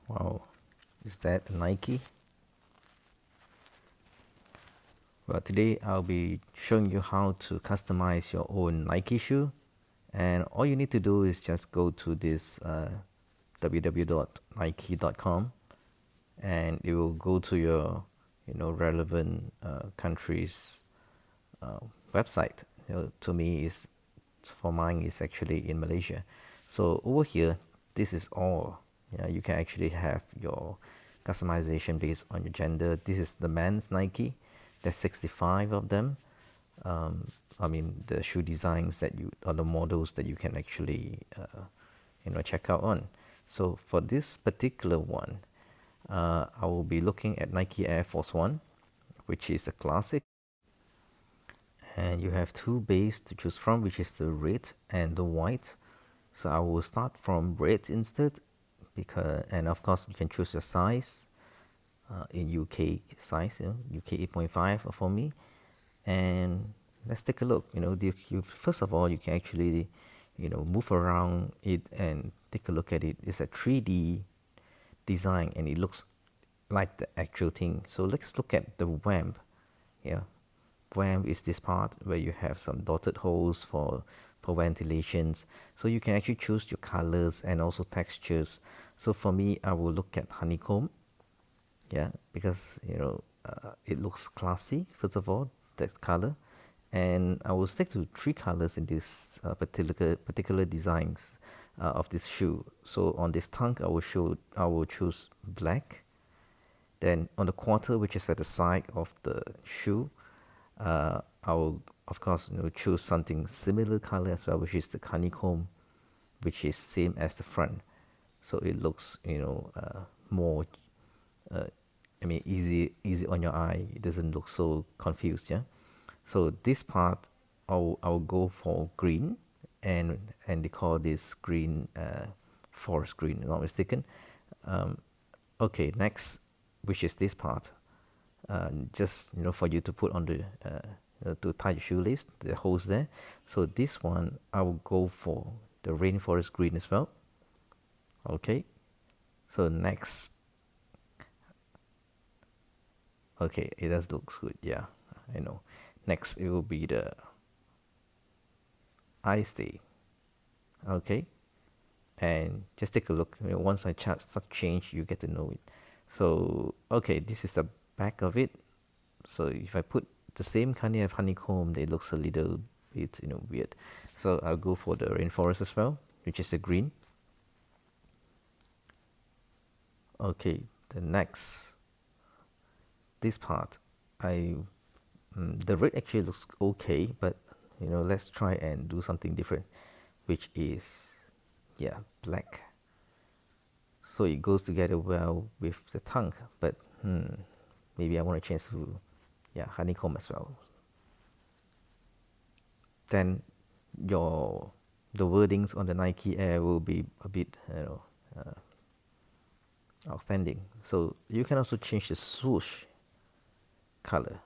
Wow, is that Nike? Well, today I'll be showing you how to customize your own Nike shoe. And all you need to do is just go to this www.nike.com, and it will go to your relevant country's uh, website. To me, is for mine is actually in Malaysia. So over here, this is all. You can actually have your customization based on your gender. This is the men's Nike. There's 65 of them. I mean, the shoe designs that you or the models that you can actually check out on. So for this particular one, I will be looking at Nike Air Force One, which is a classic, and you have two base to choose from, which is the red and the white. So I will start from red instead, and of course you can choose your size, in UK size, UK 8.5 for me. And let's take a look. First of all, you can actually move around it and take a look at it. It's a 3D design and it looks like the actual thing. So let's look at the WAMP. Yeah, WAMP is this part where you have some dotted holes for ventilations. So you can actually choose your colors and also textures. So for me, I will look at honeycomb. Yeah, because it looks classy. First of all, that color, and I will stick to three colors in this particular designs of this shoe. So on this tongue, I will choose black. Then on the quarter, which is at the side of the shoe, I will of course choose something similar color as well, which is the honeycomb, which is same as the front. So it looks more uh, I mean easy on your eye. It doesn't look so confused. Yeah. So this part, I'll go for green, and they call this green forest green, if I'm not mistaken. Um, okay, next, which is this part, just for you to put on the to tie your shoelace, the holes there. So this one I will go for the rainforest green as well. Okay. So next, okay, it does looks good. Yeah, I know. Next, it will be the I stay. Okay, and just take a look. Once I start change, you get to know it. So okay, this is the back of it. So if I put the same kind of honeycomb, it looks a little bit weird. So I'll go for the rainforest as well, which is the green. Okay, the next, this part, I the red actually looks okay, but let's try and do something different, which is, yeah, black. So it goes together well with the tongue, but maybe I want to change to, yeah, honeycomb as well. Then your the wordings on the Nike Air will be a bit outstanding. So you can also change the swoosh color.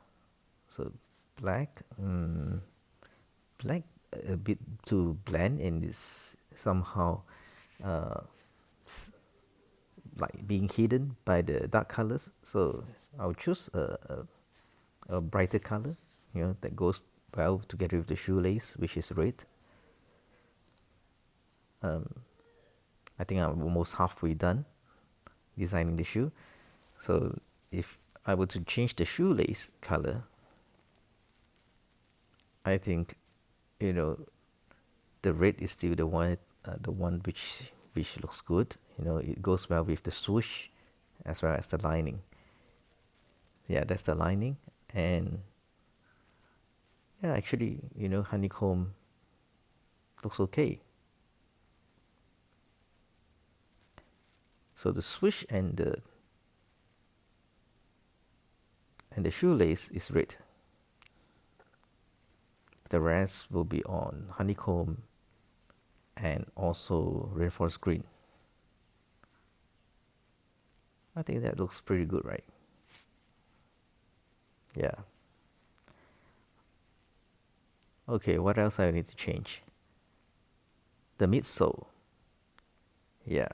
So black, black a bit too bland and is somehow uh, like being hidden by the dark colors. So I'll choose a brighter color, that goes well together with the shoelace, which is red. I think I'm almost halfway done designing the shoe. So if I were to change the shoelace color, I think you know the red is still the one which looks good. It goes well with the swoosh as well as the lining. Yeah, that's the lining, and yeah, actually, honeycomb looks okay. So the swoosh and the shoelace is red. The rest will be on honeycomb and also rainforest green. I think that looks pretty good, right? Yeah. Okay, what else I need to change? The midsole. Yeah.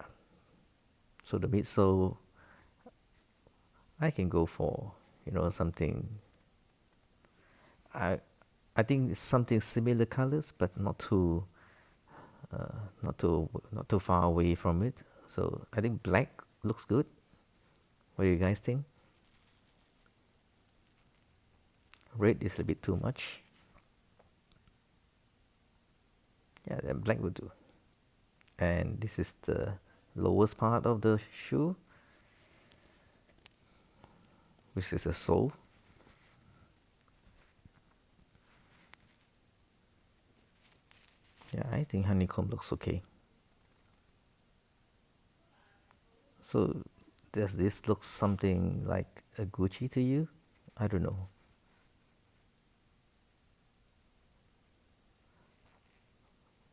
So the midsole, I can go for, something. I I think it's something similar colors, but not too far away from it. So I think black looks good. What do you guys think? Red is a bit too much. Yeah, then black would do. And this is the lowest part of the shoe, which is the sole. Yeah, I think honeycomb looks okay. So does this look something like a Gucci to you? I don't know.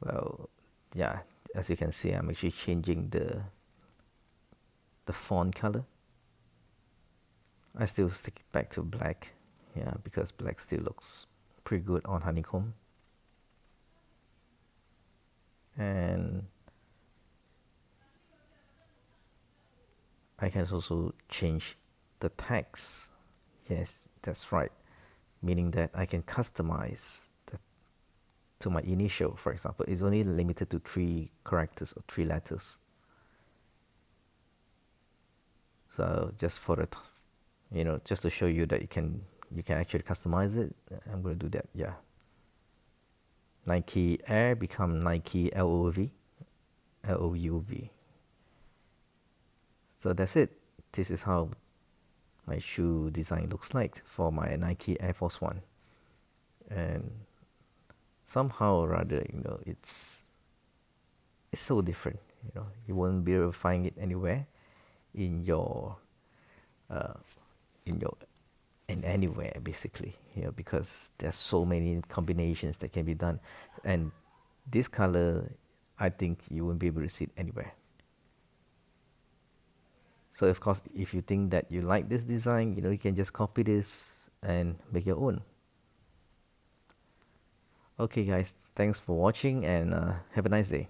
Well, yeah, as you can see, I'm actually changing the font color. I still stick it back to black, yeah, because black still looks pretty good on honeycomb. And I can also change the text. Yes, that's right. Meaning that I can customize to my initial, for example. It's only limited to 3 characters or 3 letters. So just for the, just to show you that you can actually customize it. I'm gonna do that. Yeah. Nike Air become Nike LOUV. So that's it. This is how my shoe design looks like for my Nike Air Force One. And somehow or rather, it's so different. You won't be able to find it anywhere in your uh, in your in anywhere basically. Because there's so many combinations that can be done, and this color, I think you won't be able to see it anywhere. So of course, if you think that you like this design, you can just copy this and make your own. Okay, guys, thanks for watching, and have a nice day.